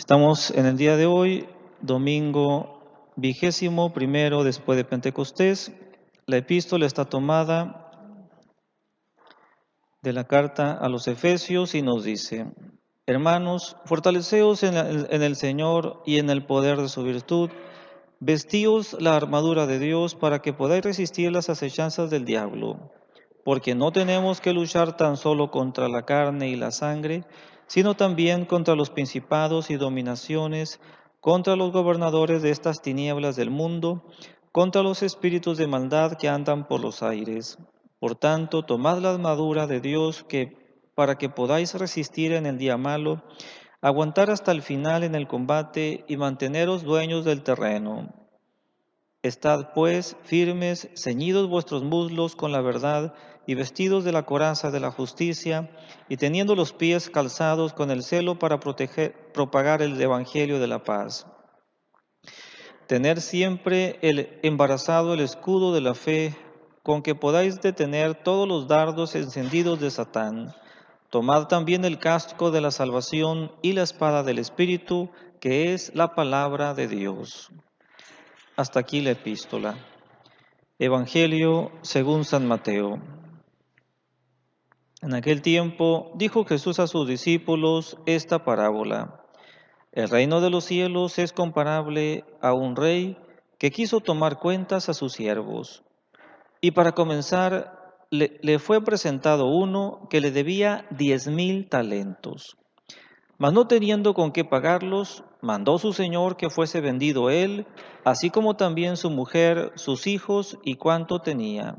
Estamos en el día de hoy, domingo 21 después de Pentecostés. La epístola está tomada de la carta a los Efesios y nos dice: Hermanos, fortaleceos en el Señor y en el poder de su virtud. Vestíos la armadura de Dios para que podáis resistir las acechanzas del diablo, porque no tenemos que luchar tan solo contra la carne y la sangre, sino también contra los principados y dominaciones, contra los gobernadores de estas tinieblas del mundo, contra los espíritus de maldad que andan por los aires. Por tanto, tomad la armadura de Dios para que podáis resistir en el día malo, aguantar hasta el final en el combate y manteneros dueños del terreno. Estad pues firmes, ceñidos vuestros muslos con la verdad y vestidos de la coraza de la justicia y teniendo los pies calzados con el celo para propagar el evangelio de la paz. Tener siempre embarazado el escudo de la fe, con que podáis detener todos los dardos encendidos de Satán. Tomad también el casco de la salvación y la espada del Espíritu, que es la palabra de Dios. Hasta aquí la epístola. Evangelio según San Mateo. En aquel tiempo dijo Jesús a sus discípulos esta parábola. El reino de los cielos es comparable a un rey que quiso tomar cuentas a sus siervos. Y para comenzar, le fue presentado uno que le debía 10,000 talentos. Mas no teniendo con qué pagarlos, mandó su señor que fuese vendido él, así como también su mujer, sus hijos y cuanto tenía,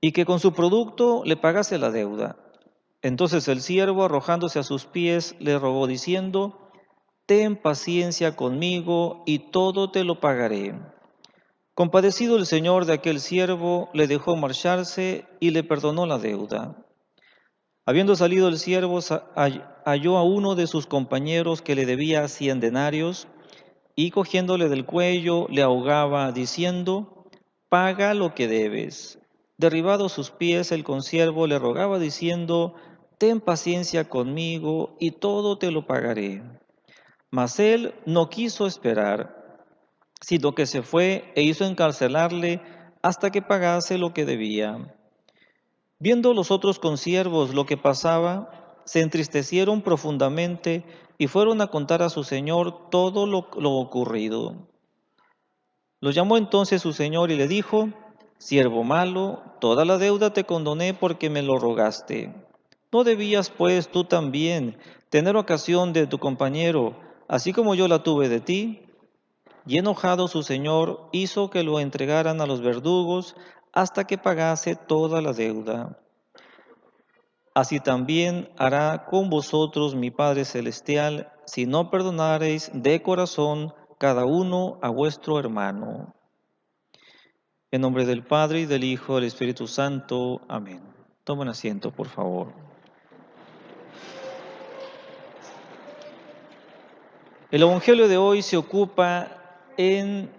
y que con su producto le pagase la deuda. Entonces el siervo, arrojándose a sus pies, le rogó diciendo: Ten paciencia conmigo y todo te lo pagaré. Compadecido el señor de aquel siervo, le dejó marcharse y le perdonó la deuda. Habiendo salido el siervo, halló a uno de sus compañeros que le debía 100 denarios, y cogiéndole del cuello le ahogaba, diciendo: Paga lo que debes. Derribado a sus pies, el consiervo le rogaba, diciendo: Ten paciencia conmigo y todo te lo pagaré. Mas él no quiso esperar, sino que se fue e hizo encarcelarle hasta que pagase lo que debía. Viendo los otros consiervos lo que pasaba, se entristecieron profundamente y fueron a contar a su señor todo lo ocurrido. Lo llamó entonces su señor y le dijo: Siervo malo, toda la deuda te condoné porque me lo rogaste. ¿No debías, pues, tú también tener ocasión de tu compañero, así como yo la tuve de ti? Y enojado su señor hizo que lo entregaran a los verdugos hasta que pagase toda la deuda. Así también hará con vosotros mi Padre Celestial, si no perdonareis de corazón cada uno a vuestro hermano. En nombre del Padre, y del Hijo, y del Espíritu Santo. Amén. Tomen asiento, por favor. El Evangelio de hoy se ocupa en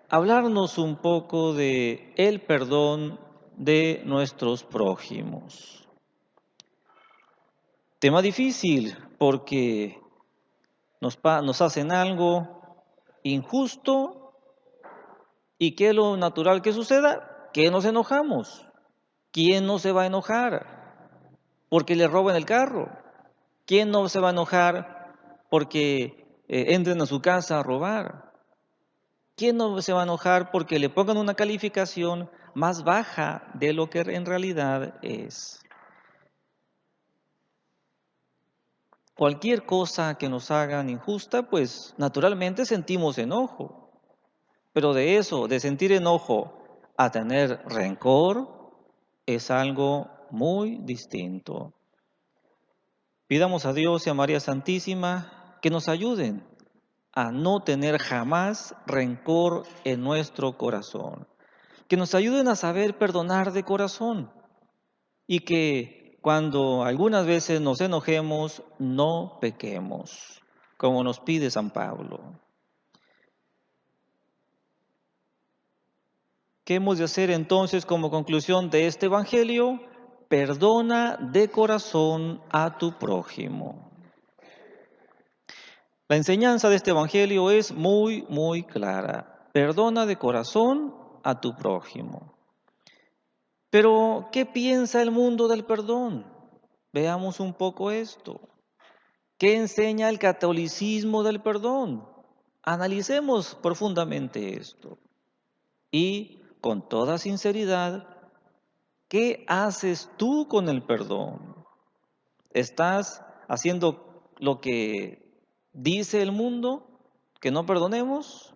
hablarnos un poco de el perdón de nuestros prójimos. Tema difícil porque nos hacen algo injusto. ¿Y qué es lo natural que suceda? Que nos enojamos. ¿Quién no se va a enojar porque le roban el carro? ¿Quién no se va a enojar porque entren a su casa a robar? ¿Quién no se va a enojar porque le pongan una calificación más baja de lo que en realidad es? Cualquier cosa que nos hagan injusta, pues naturalmente sentimos enojo. Pero de eso, de sentir enojo a tener rencor, es algo muy distinto. Pidamos a Dios y a María Santísima que nos ayuden a no tener jamás rencor en nuestro corazón, que nos ayuden a saber perdonar de corazón y que cuando algunas veces nos enojemos no pequemos, como nos pide San Pablo. ¿Qué hemos de hacer entonces como conclusión de este Evangelio? Perdona de corazón a tu prójimo. La enseñanza de este evangelio es muy, muy clara. Perdona de corazón a tu prójimo. Pero, ¿qué piensa el mundo del perdón? Veamos un poco esto. ¿Qué enseña el catolicismo del perdón? Analicemos profundamente esto. Y con toda sinceridad, ¿qué haces tú con el perdón? ¿Estás haciendo lo que dice el mundo? ¿Que no perdonemos?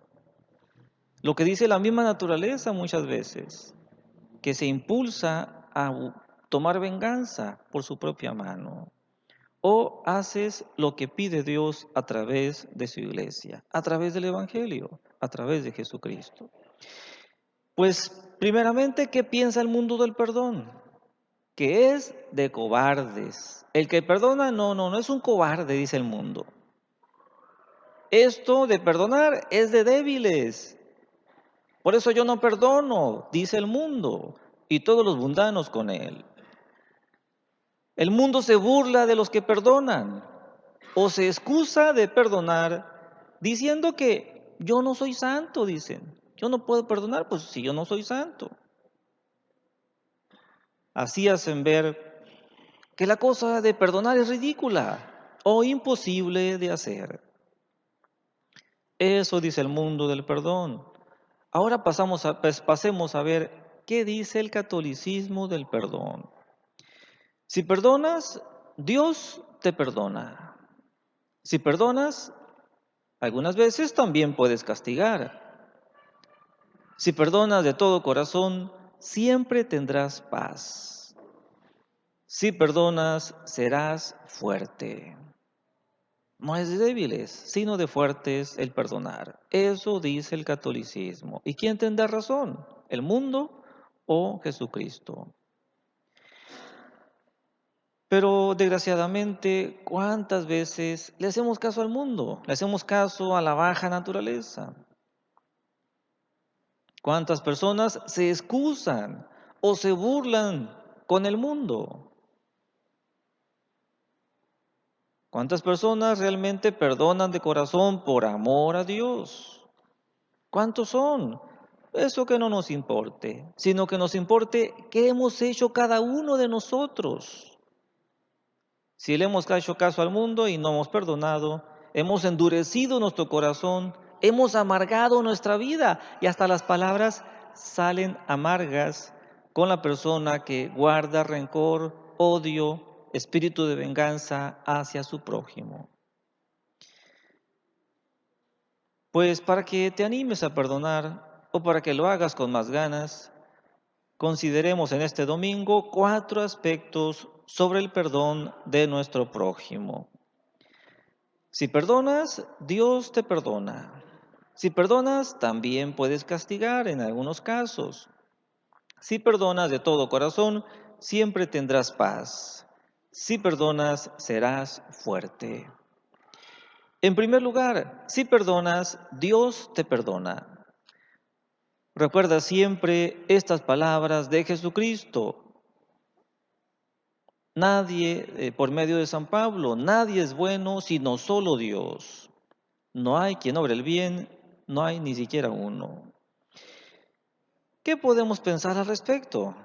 Lo que dice la misma naturaleza muchas veces, que se impulsa a tomar venganza por su propia mano. ¿O haces lo que pide Dios a través de su iglesia, a través del Evangelio, a través de Jesucristo? Pues primeramente, ¿qué piensa el mundo del perdón? Que es de cobardes. El que perdona, no es un cobarde, dice el mundo. Esto de perdonar es de débiles. Por eso yo no perdono, dice el mundo, y todos los mundanos con él. El mundo se burla de los que perdonan o se excusa de perdonar diciendo que yo no soy santo, dicen. Yo no puedo perdonar, pues si yo no soy santo. Así hacen ver que la cosa de perdonar es ridícula o imposible de hacer. Eso dice el mundo del perdón. Ahora pasemos a ver qué dice el catolicismo del perdón. Si perdonas, Dios te perdona. Si perdonas, algunas veces también puedes castigar. Si perdonas de todo corazón, siempre tendrás paz. Si perdonas, serás fuerte. No es de débiles, sino de fuertes el perdonar. Eso dice el catolicismo. ¿Y quién tendrá razón? ¿El mundo o Jesucristo? Pero desgraciadamente, ¿cuántas veces le hacemos caso al mundo? Le hacemos caso a la baja naturaleza. ¿Cuántas personas se excusan o se burlan con el mundo? ¿Cuántas personas realmente perdonan de corazón por amor a Dios? ¿Cuántos son? Eso que no nos importe, sino que nos importe qué hemos hecho cada uno de nosotros. Si le hemos hecho caso al mundo y no hemos perdonado, hemos endurecido nuestro corazón, hemos amargado nuestra vida y hasta las palabras salen amargas con la persona que guarda rencor, odio, espíritu de venganza hacia su prójimo. Pues para que te animes a perdonar o para que lo hagas con más ganas, consideremos en este domingo 4 aspectos sobre el perdón de nuestro prójimo. Si perdonas, Dios te perdona. Si perdonas, también puedes castigar en algunos casos. Si perdonas de todo corazón, siempre tendrás paz. Si perdonas, serás fuerte. En primer lugar, si perdonas, Dios te perdona. Recuerda siempre estas palabras de Jesucristo. Nadie, por medio de San Pablo, nadie es bueno sino solo Dios. No hay quien obre el bien, no hay ni siquiera uno. ¿Qué podemos pensar al respecto?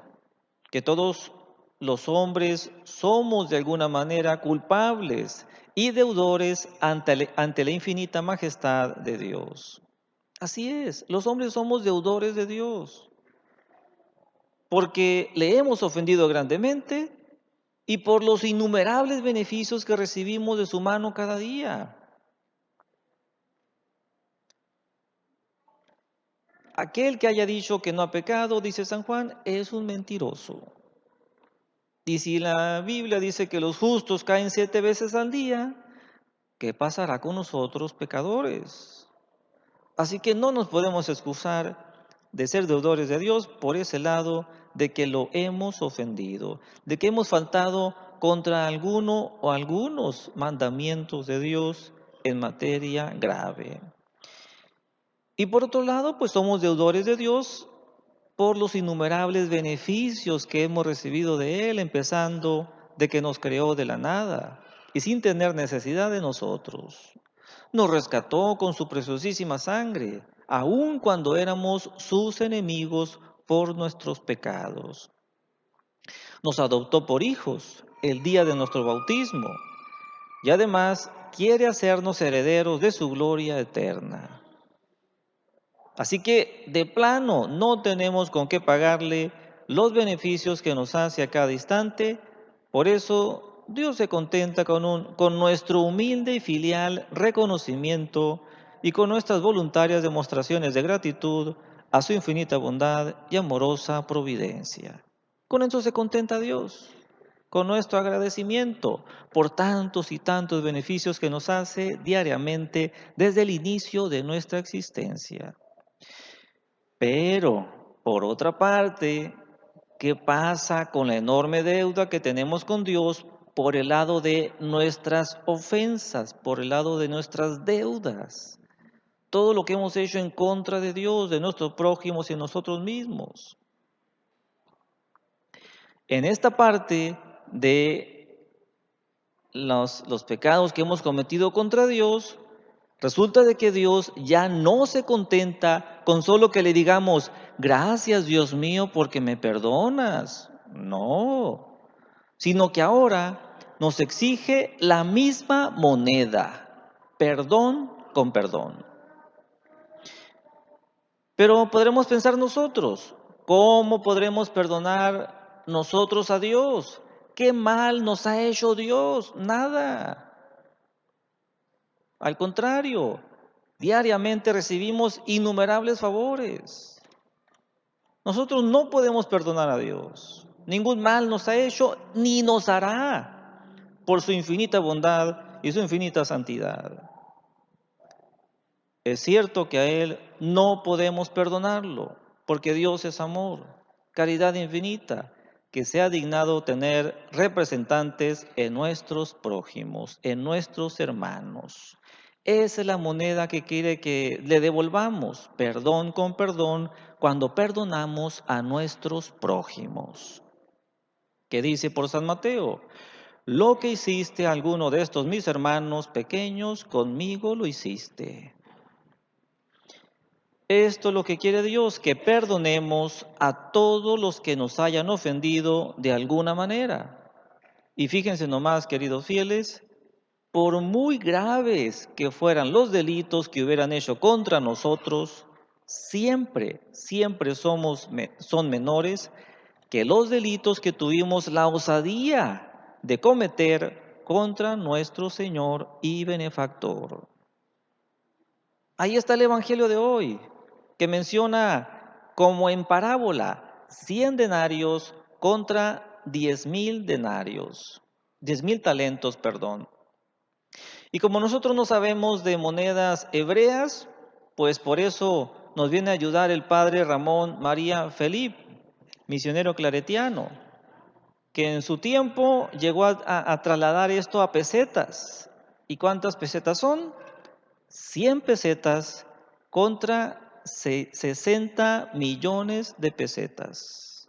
Que todos los hombres somos de alguna manera culpables y deudores ante la infinita majestad de Dios. Así es, los hombres somos deudores de Dios, porque le hemos ofendido grandemente y por los innumerables beneficios que recibimos de su mano cada día. Aquel que haya dicho que no ha pecado, dice San Juan, es un mentiroso. Y si la Biblia dice que los justos caen 7 veces al día, ¿qué pasará con nosotros pecadores? Así que no nos podemos excusar de ser deudores de Dios por ese lado de que lo hemos ofendido, de que hemos faltado contra alguno o algunos mandamientos de Dios en materia grave. Y por otro lado, pues somos deudores de Dios por los innumerables beneficios que hemos recibido de Él, empezando de que nos creó de la nada y sin tener necesidad de nosotros. Nos rescató con su preciosísima sangre, aun cuando éramos sus enemigos por nuestros pecados. Nos adoptó por hijos el día de nuestro bautismo y además quiere hacernos herederos de su gloria eterna. Así que de plano no tenemos con qué pagarle los beneficios que nos hace a cada instante. Por eso Dios se contenta con nuestro humilde y filial reconocimiento y con nuestras voluntarias demostraciones de gratitud a su infinita bondad y amorosa providencia. Con eso se contenta Dios, con nuestro agradecimiento por tantos y tantos beneficios que nos hace diariamente desde el inicio de nuestra existencia. Pero, por otra parte, ¿qué pasa con la enorme deuda que tenemos con Dios por el lado de nuestras ofensas, por el lado de nuestras deudas? Todo lo que hemos hecho en contra de Dios, de nuestros prójimos y de nosotros mismos. En esta parte de los pecados que hemos cometido contra Dios, resulta de que Dios ya no se contenta con solo que le digamos, gracias Dios mío porque me perdonas. No, sino que ahora nos exige la misma moneda, perdón con perdón. Pero podremos pensar nosotros, ¿cómo podremos perdonar nosotros a Dios? ¿Qué mal nos ha hecho Dios? Nada. Al contrario, diariamente recibimos innumerables favores. Nosotros no podemos perdonar a Dios. Ningún mal nos ha hecho ni nos hará por su infinita bondad y su infinita santidad. Es cierto que a Él no podemos perdonarlo, porque Dios es amor, caridad infinita, que se ha dignado tener representantes en nuestros prójimos, en nuestros hermanos. Esa es la moneda que quiere que le devolvamos, perdón con perdón, cuando perdonamos a nuestros prójimos. ¿Qué dice por San Mateo? Lo que hiciste a alguno de estos mis hermanos pequeños, conmigo lo hiciste. Esto es lo que quiere Dios, que perdonemos a todos los que nos hayan ofendido de alguna manera. Y fíjense nomás, queridos fieles, por muy graves que fueran los delitos que hubieran hecho contra nosotros, siempre son menores que los delitos que tuvimos la osadía de cometer contra nuestro Señor y benefactor. Ahí está el Evangelio de hoy, que menciona como en parábola 100 denarios contra 10,000 denarios, 10,000 talentos, perdón. Y como nosotros no sabemos de monedas hebreas, pues por eso nos viene a ayudar el padre Ramón María Felip, misionero claretiano, que en su tiempo llegó a trasladar esto a pesetas. ¿Y cuántas pesetas son? 100 pesetas contra 60 millones de pesetas.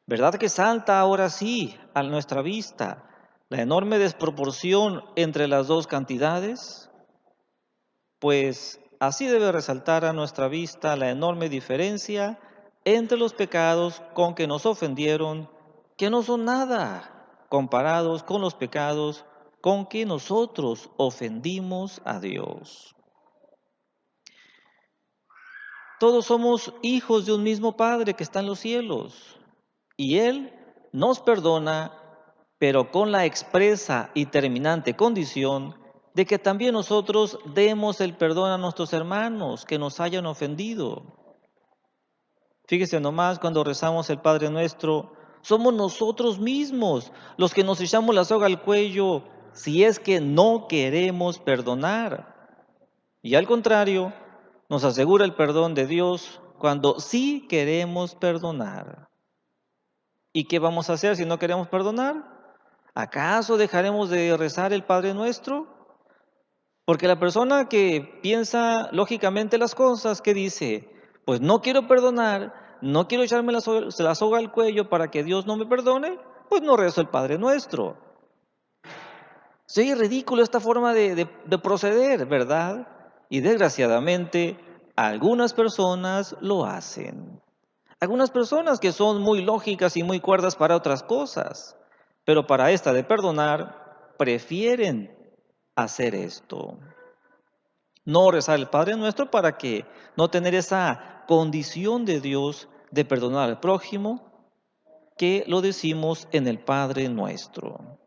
¿Verdad que salta ahora sí a nuestra vista la enorme desproporción entre las dos cantidades? Pues así debe resaltar a nuestra vista la enorme diferencia entre los pecados con que nos ofendieron, que no son nada comparados con los pecados con que nosotros ofendimos a Dios. Todos somos hijos de un mismo Padre que está en los cielos y Él nos perdona, pero con la expresa y terminante condición de que también nosotros demos el perdón a nuestros hermanos que nos hayan ofendido. Fíjese nomás, cuando rezamos el Padre Nuestro, somos nosotros mismos los que nos echamos la soga al cuello si es que no queremos perdonar. Y al contrario, nos asegura el perdón de Dios cuando sí queremos perdonar. ¿Y qué vamos a hacer si no queremos perdonar? ¿Acaso dejaremos de rezar el Padre Nuestro? Porque la persona que piensa lógicamente las cosas, que dice, pues no quiero perdonar, no quiero echarme la soga al cuello para que Dios no me perdone, pues no rezo el Padre Nuestro. Se oye ridículo esta forma de proceder, ¿verdad? Y desgraciadamente, algunas personas lo hacen. Algunas personas que son muy lógicas y muy cuerdas para otras cosas, pero para esta de perdonar, prefieren hacer esto. No rezar el Padre Nuestro para que no tener esa condición de Dios de perdonar al prójimo, que lo decimos en el Padre Nuestro.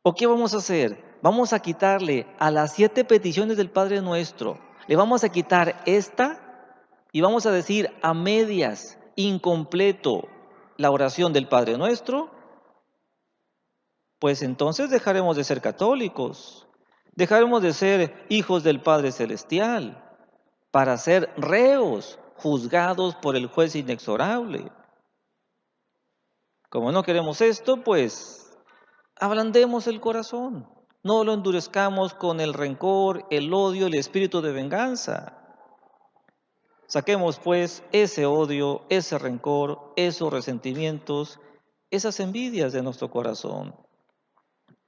¿O qué vamos a hacer? Vamos a quitarle a las 7 peticiones del Padre Nuestro, le vamos a quitar esta y vamos a decir a medias, incompleto, la oración del Padre Nuestro. Pues entonces dejaremos de ser católicos, dejaremos de ser hijos del Padre Celestial, para ser reos, juzgados por el juez inexorable. Como no queremos esto, pues ablandemos el corazón, no lo endurezcamos con el rencor, el odio, el espíritu de venganza. Saquemos pues ese odio, ese rencor, esos resentimientos, esas envidias de nuestro corazón,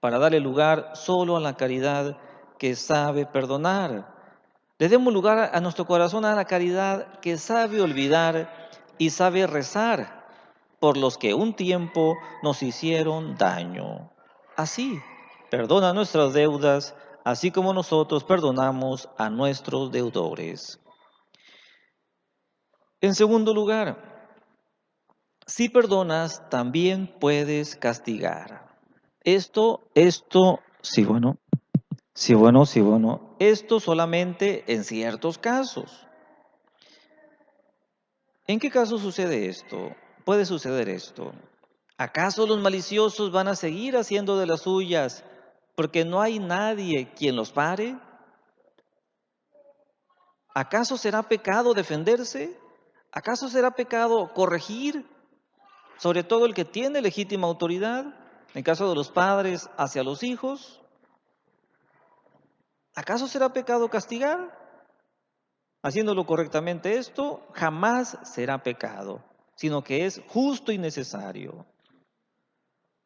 para darle lugar solo a la caridad que sabe perdonar. Le demos lugar a nuestro corazón a la caridad que sabe olvidar y sabe rezar por los que un tiempo nos hicieron daño. Así, perdona nuestras deudas, así como nosotros perdonamos a nuestros deudores. En segundo lugar, si perdonas, también puedes castigar. Sí, bueno. Sí, bueno, sí, bueno. Esto solamente en ciertos casos. ¿En qué caso sucede esto? Puede suceder esto. ¿Acaso los maliciosos van a seguir haciendo de las suyas porque no hay nadie quien los pare? ¿Acaso será pecado defenderse? ¿Acaso será pecado corregir? Sobre todo el que tiene legítima autoridad, en caso de los padres hacia los hijos. ¿Acaso será pecado castigar? Haciéndolo correctamente esto, jamás será pecado, sino que es justo y necesario.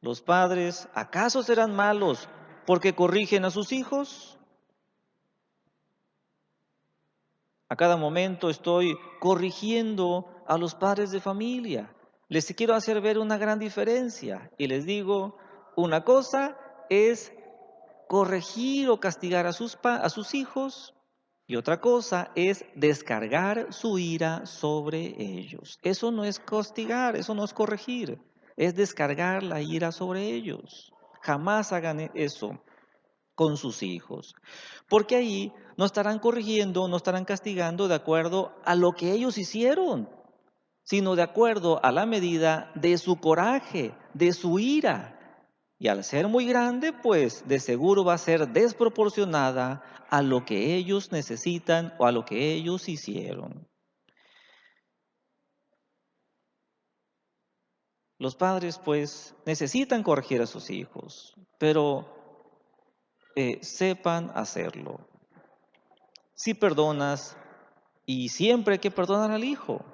¿Los padres acaso serán malos porque corrigen a sus hijos? A cada momento estoy corrigiendo a los padres de familia. Les quiero hacer ver una gran diferencia y les digo, una cosa es corregir o castigar a sus hijos y otra cosa es descargar su ira sobre ellos. Eso no es castigar, eso no es corregir, es descargar la ira sobre ellos. Jamás hagan eso con sus hijos, porque ahí no estarán corrigiendo, no estarán castigando de acuerdo a lo que ellos hicieron, sino de acuerdo a la medida de su coraje, de su ira. Y al ser muy grande, pues de seguro va a ser desproporcionada a lo que ellos necesitan o a lo que ellos hicieron. Los padres, pues, necesitan corregir a sus hijos, pero sepan hacerlo. Si perdonas, y siempre hay que perdonar al hijo,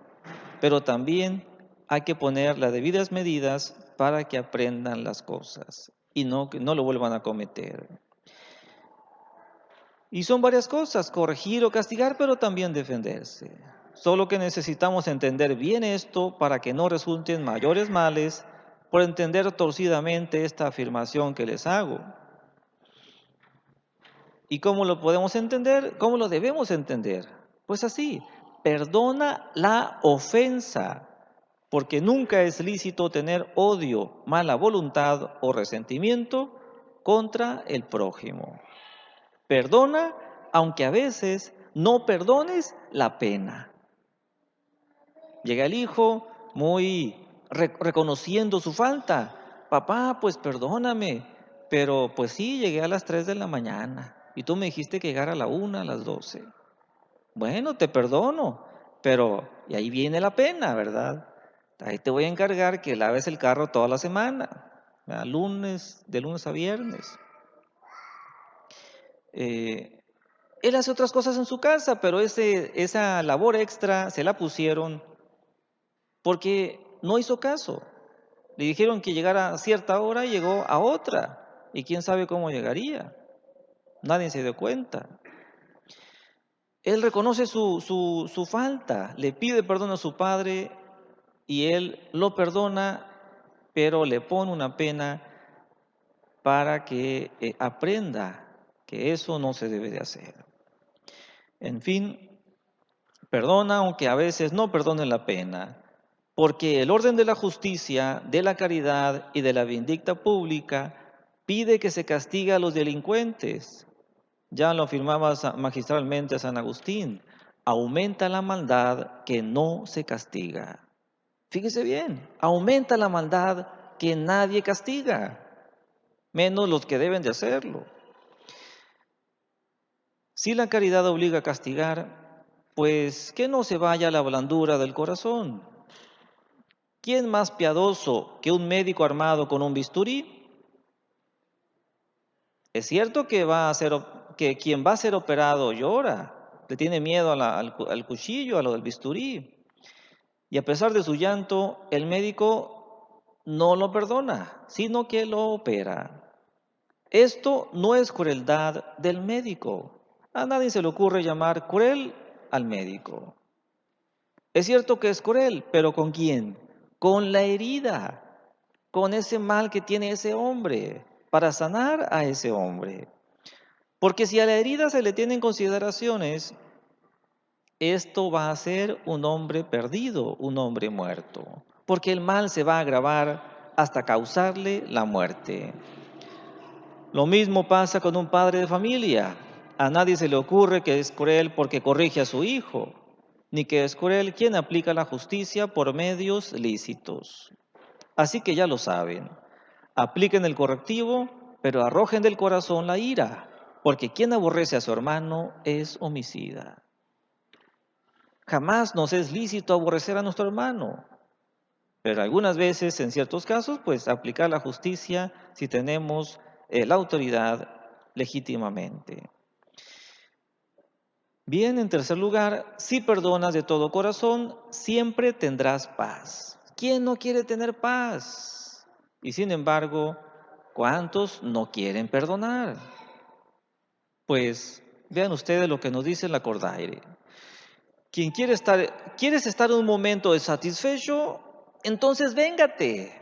pero también hay que poner las debidas medidas para que aprendan las cosas y que no lo vuelvan a cometer. Y son varias cosas, corregir o castigar, pero también defenderse. Solo que necesitamos entender bien esto para que no resulten mayores males por entender torcidamente esta afirmación que les hago. ¿Y cómo lo podemos entender? ¿Cómo lo debemos entender? Pues así, perdona la ofensa, porque nunca es lícito tener odio, mala voluntad o resentimiento contra el prójimo. Perdona, aunque a veces no perdones la pena. Llega el hijo muy reconociendo su falta. Papá, pues perdóname, pero pues sí, llegué a las 3 de la mañana y tú me dijiste que llegara a la 1, a las 12. Bueno, te perdono, pero y ahí viene la pena, ¿verdad? Ahí te voy a encargar que laves el carro toda la semana, ¿verdad? De lunes a viernes. Él hace otras cosas en su casa, pero esa labor extra se la pusieron porque no hizo caso. Le dijeron que llegara a cierta hora y llegó a otra. y quién sabe cómo llegaría. Nadie se dio cuenta. Él reconoce su falta, le pide perdón a su padre y él lo perdona, pero le pone una pena para que aprenda que eso no se debe de hacer. En fin, perdona aunque a veces no perdone la pena, porque el orden de la justicia, de la caridad y de la vindicta pública pide que se castigue a los delincuentes. Ya lo afirmaba magistralmente San Agustín, aumenta la maldad que no se castiga. Fíjese bien, aumenta la maldad que nadie castiga, menos los que deben de hacerlo. Si la caridad obliga a castigar, pues que no se vaya la blandura del corazón. ¿Quién más piadoso que un médico armado con un bisturí? Es cierto que que quien va a ser operado llora, le tiene miedo al cuchillo, a lo del bisturí. Y a pesar de su llanto, el médico no lo perdona, sino que lo opera. Esto no es crueldad del médico. A nadie se le ocurre llamar cruel al médico. Es cierto que es cruel, pero ¿con quién? Con la herida, con ese mal que tiene ese hombre, para sanar a ese hombre. Porque si a la herida se le tienen consideraciones, esto va a ser un hombre perdido, un hombre muerto, porque el mal se va a agravar hasta causarle la muerte. Lo mismo pasa con un padre de familia. A nadie se le ocurre que es cruel porque corrige a su hijo, ni que es cruel quien aplica la justicia por medios lícitos. Así que ya lo saben, apliquen el correctivo, pero arrojen del corazón la ira, porque quien aborrece a su hermano es homicida. Jamás nos es lícito aborrecer a nuestro hermano, pero algunas veces, en ciertos casos, pues aplicar la justicia si tenemos la autoridad legítimamente. Bien, en tercer lugar, si perdonas de todo corazón, siempre tendrás paz. ¿Quién no quiere tener paz? Y sin embargo, ¿cuántos no quieren perdonar? Pues vean ustedes lo que nos dice la Cordaire. ¿Quieres estar en un momento de satisfecho? Entonces véngate.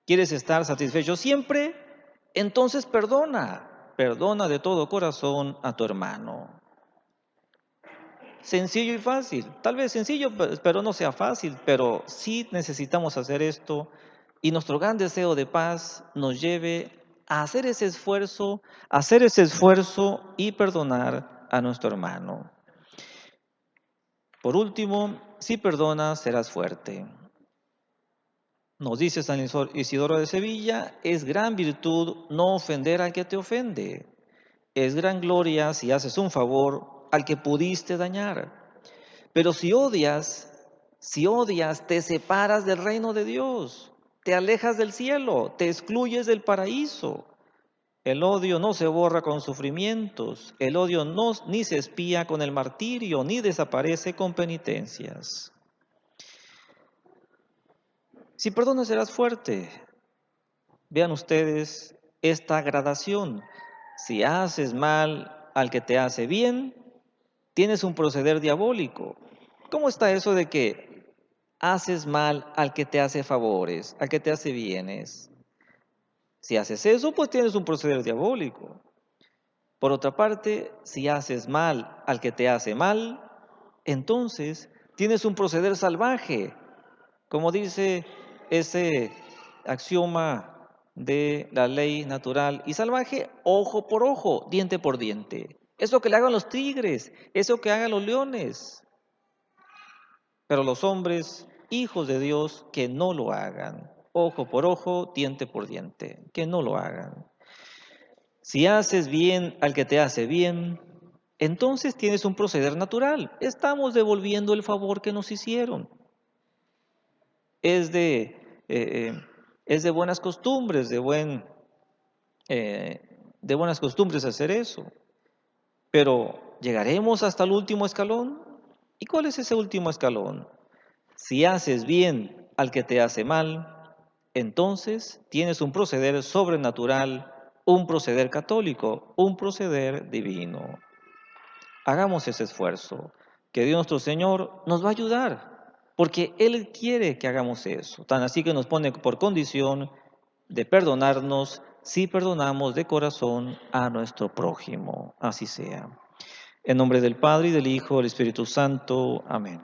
¿Quieres estar satisfecho siempre? Entonces perdona de todo corazón a tu hermano. Sencillo y fácil, tal vez sencillo, pero no sea fácil, pero sí necesitamos hacer esto y nuestro gran deseo de paz nos lleve a hacer ese esfuerzo y perdonar a nuestro hermano. Por último, si perdonas, serás fuerte. Nos dice San Isidoro de Sevilla, es gran virtud no ofender al que te ofende. Es gran gloria si haces un favor al que pudiste dañar. Pero si odias, te separas del reino de Dios, te alejas del cielo, te excluyes del paraíso. El odio no se borra con sufrimientos, el odio no, ni se expía con el martirio, ni desaparece con penitencias. Si perdonas serás fuerte. Vean ustedes esta gradación. Si haces mal al que te hace bien, tienes un proceder diabólico. ¿Cómo está eso de que haces mal al que te hace favores, al que te hace bienes? Si haces eso, pues tienes un proceder diabólico. Por otra parte, si haces mal al que te hace mal, entonces tienes un proceder salvaje, como dice ese axioma de la ley natural y salvaje, ojo por ojo, diente por diente. Eso que le hagan los tigres, eso que hagan los leones. Pero los hombres, hijos de Dios, que no lo hagan. Ojo por ojo, diente por diente, que no lo hagan. Si haces bien al que te hace bien, entonces tienes un proceder natural. Estamos devolviendo el favor que nos hicieron. Es de, eh, es de buenas costumbres, de buenas costumbres hacer eso. Pero ¿llegaremos hasta el último escalón? ¿Y cuál es ese último escalón? Si haces bien al que te hace mal, entonces tienes un proceder sobrenatural, un proceder católico, un proceder divino. Hagamos ese esfuerzo, que Dios nuestro Señor nos va a ayudar, porque Él quiere que hagamos eso. Tan así que nos pone por condición de perdonarnos si perdonamos de corazón a nuestro prójimo. Así sea. En nombre del Padre, y del Hijo, y del Espíritu Santo. Amén.